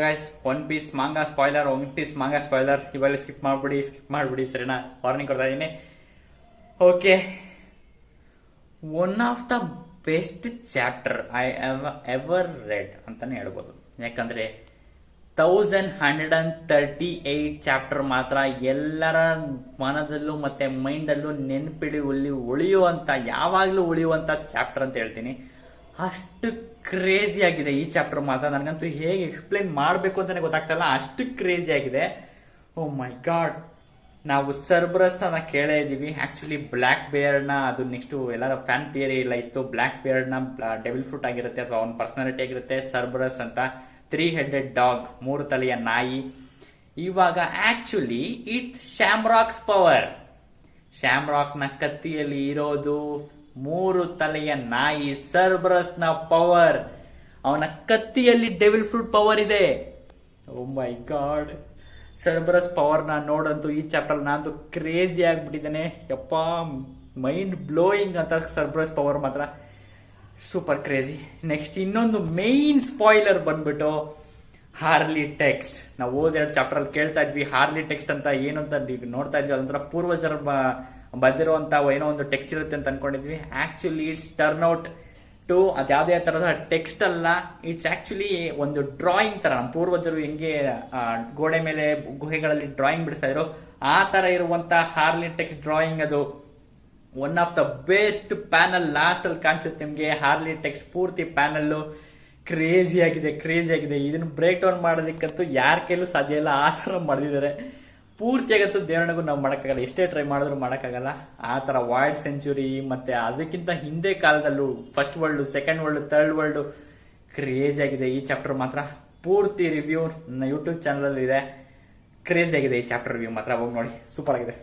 Guys, one piece manga spoiler ಇವೆಲ್ಲ skip ಮಾಡ್ಬಿಡಿ ಸರಿನಾ? ವಾರ್ನಿಂಗ್ ಕೊಡ್ತಾ ಇದೀನಿ. Okay, one of the best chapter I ever read ಅಂತಾನೆ ಹೇಳ್ಬೋದು. ಯಾಕಂದ್ರೆ 1138 ಚಾಪ್ಟರ್ ಮಾತ್ರ ಎಲ್ಲರ ಮನದಲ್ಲೂ ಮತ್ತೆ ಮೈಂಡಲ್ಲೂ ಯಾವಾಗ್ಲೂ ಉಳಿಯುವಂತ ಚಾಪ್ಟರ್ ಅಂತ ಹೇಳ್ತೀನಿ. ಅಷ್ಟು ಕ್ರೇಜಿ ಆಗಿದೆ ಈ ಚಾಪ್ಟರ್ ಮಾತ್ರ. ನನಗಂತೂ ಹೇಗೆ ಎಕ್ಸ್ಪ್ಲೇನ್ ಮಾಡಬೇಕು ಅಂತಾನೆ ಗೊತ್ತಾಗ್ತಲ್ಲ, ಅಷ್ಟು ಕ್ರೇಜಿ ಆಗಿದೆ. ಓ ಮೈ ಗಾಡ್, ನಾವು ಸರ್ಬರಸ್ ಕೇಳೇ ಇದೀವಿ. ಆಕ್ಚುಲಿ ಬ್ಲಾಕ್ ಬೇರ್ಡ್ನ ಅದು ನೆಕ್ಸ್ಟ್ ಎಲ್ಲರ ಫ್ಯಾನ್ ಥಿಯರಿ ಎಲ್ಲ ಇತ್ತು. ಬ್ಲಾಕ್ ಬೇರ್ಡ್ನ ಡೆವಿಲ್ ಫ್ರೂಟ್ ಆಗಿರುತ್ತೆ ಅಥವಾ ಅವನ ಪರ್ಸನಾಲಿಟಿ ಆಗಿರುತ್ತೆ ಸರ್ಬರಸ್ ಅಂತ. 3 headed ಡಾಗ್, 3 ತಲೆಯ ನಾಯಿ. ಇವಾಗ ಆಕ್ಚುಲಿ ಇಟ್ಸ್ ಶ್ಯಾಮ್ರಾಕ್ಸ್ ಪವರ್. ಶ್ಯಾಮ್ರಾಕ್ ನ ಕತ್ತಿಯಲ್ಲಿ ಇರೋದು 3 ತಲೆಯ ನಾಯಿ ಸರ್ಬರಸ್ ನ ಪವರ್. ಅವನ ಕತ್ತಿಯಲ್ಲಿ ಡೆವಿಲ್ ಫ್ರೂಟ್ ಪವರ್ ಇದೆ. ಓ ಮೈ ಗಾಡ್, ಸರ್ಬರಸ್ ಪವರ್ ನ ನೋಡಂತೂ ಈ ಚಾಪ್ಟರ್ ನಾನಂತೂ ಕ್ರೇಜಿ ಆಗ್ಬಿಟ್ಟಿದ್ದೇನೆ. ಯಪ್ಪ, ಮೈಂಡ್ ಬ್ಲೋಯಿಂಗ್ ಅಂತ ಸರ್ಬರಸ್ ಪವರ್ ಮಾತ್ರ ಸೂಪರ್ ಕ್ರೇಜಿ. ನೆಕ್ಸ್ಟ್ ಇನ್ನೊಂದು ಮೇನ್ ಸ್ಪಾಯ್ಲರ್ ಬಂದ್ಬಿಟ್ಟು ಹಾರ್ಲಿ ಟೆಕ್ಸ್ಟ್. ನಾವು ಓದೆರಡು ಚಾಪ್ಟರ್ ಅಲ್ಲಿ ಕೇಳ್ತಾ ಇದ್ವಿ ಹಾರ್ಲಿ ಟೆಕ್ಸ್ಟ್ ಅಂತ ಏನು ಅಂತ ನೋಡ್ತಾ ಇದ್ವಿ. ಅದೊಂಥರ ಪೂರ್ವಜರ ಬಂದಿರುವಂತ ಏನೋ ಒಂದು ಟೆಕ್ಸ್ಟ್ ಇರುತ್ತೆ ಅಂತ ಅನ್ಕೊಂಡಿದ್ವಿ. Actually it's turn out to ಅದ್ಯಾವುದೇ ತರಹದ ಟೆಕ್ಸ್ಟ್ ಅಲ್ಲ. ಇಟ್ಸ್ ಆಕ್ಚುಲಿ ಒಂದು ಡ್ರಾಯಿಂಗ್ ತರ. ನಮ್ಮ ಪೂರ್ವಜರು ಹೆಂಗೆ ಗೋಡೆ ಮೇಲೆ ಗುಹೆಗಳಲ್ಲಿ ಡ್ರಾಯಿಂಗ್ ಬಿಡಿಸ್ತಾ ಇದ್ರು ಆ ತರ ಇರುವಂತ ಹಾರ್ಲಿ ಟೆಕ್ಸ್ಟ್ ಡ್ರಾಯಿಂಗ್. ಅದು one of the best panel. Last ಅಲ್ಲಿ ಕಾಣಿಸುತ್ತೆ ನಿಮ್ಗೆ ಹಾರ್ಲಿ ಟೆಕ್ಸ್ಟ್ ಪೂರ್ತಿ ಪ್ಯಾನಲ್. ಕ್ರೇಜಿ ಆಗಿದೆ. ಇದನ್ನ ಬ್ರೇಕ್ ಡೌನ್ ಮಾಡೋದಕ್ಕಂತೂ ಯಾರ ಕೈಲೂ ಸಾಧ್ಯ ಇಲ್ಲ, ಆ ತರ ಮಾಡಿದ್ದಾರೆ. ಪೂರ್ತಿಯಾಗಂತೂ ದೇವರಣೆಗೂ ನಾವು ಮಾಡೋಕ್ಕಾಗಲ್ಲ, ಎಷ್ಟೇ ಟ್ರೈ ಮಾಡಿದ್ರು ಮಾಡೋಕ್ಕಾಗಲ್ಲ. ಆ ತರ ವಾಯ್ಡ್ ಸೆಂಚುರಿ ಮತ್ತೆ ಅದಕ್ಕಿಂತ ಹಿಂದೆ ಕಾಲದಲ್ಲೂ first world, second world, third world crazy ಆಗಿದೆ ಈ ಚಾಪ್ಟರ್ ಮಾತ್ರ. ಪೂರ್ತಿ ರಿವ್ಯೂ ನನ್ನ ಯೂಟ್ಯೂಬ್ ಚಾನಲ್ ಅಲ್ಲಿ ಇದೆ. ಕ್ರೇಜಿ ಆಗಿದೆ ಈ ಚಾಪ್ಟರ್ ರಿವ್ಯೂ ಮಾತ್ರ, ಹೋಗಿ ನೋಡಿ, ಸೂಪರ್ ಆಗಿದೆ.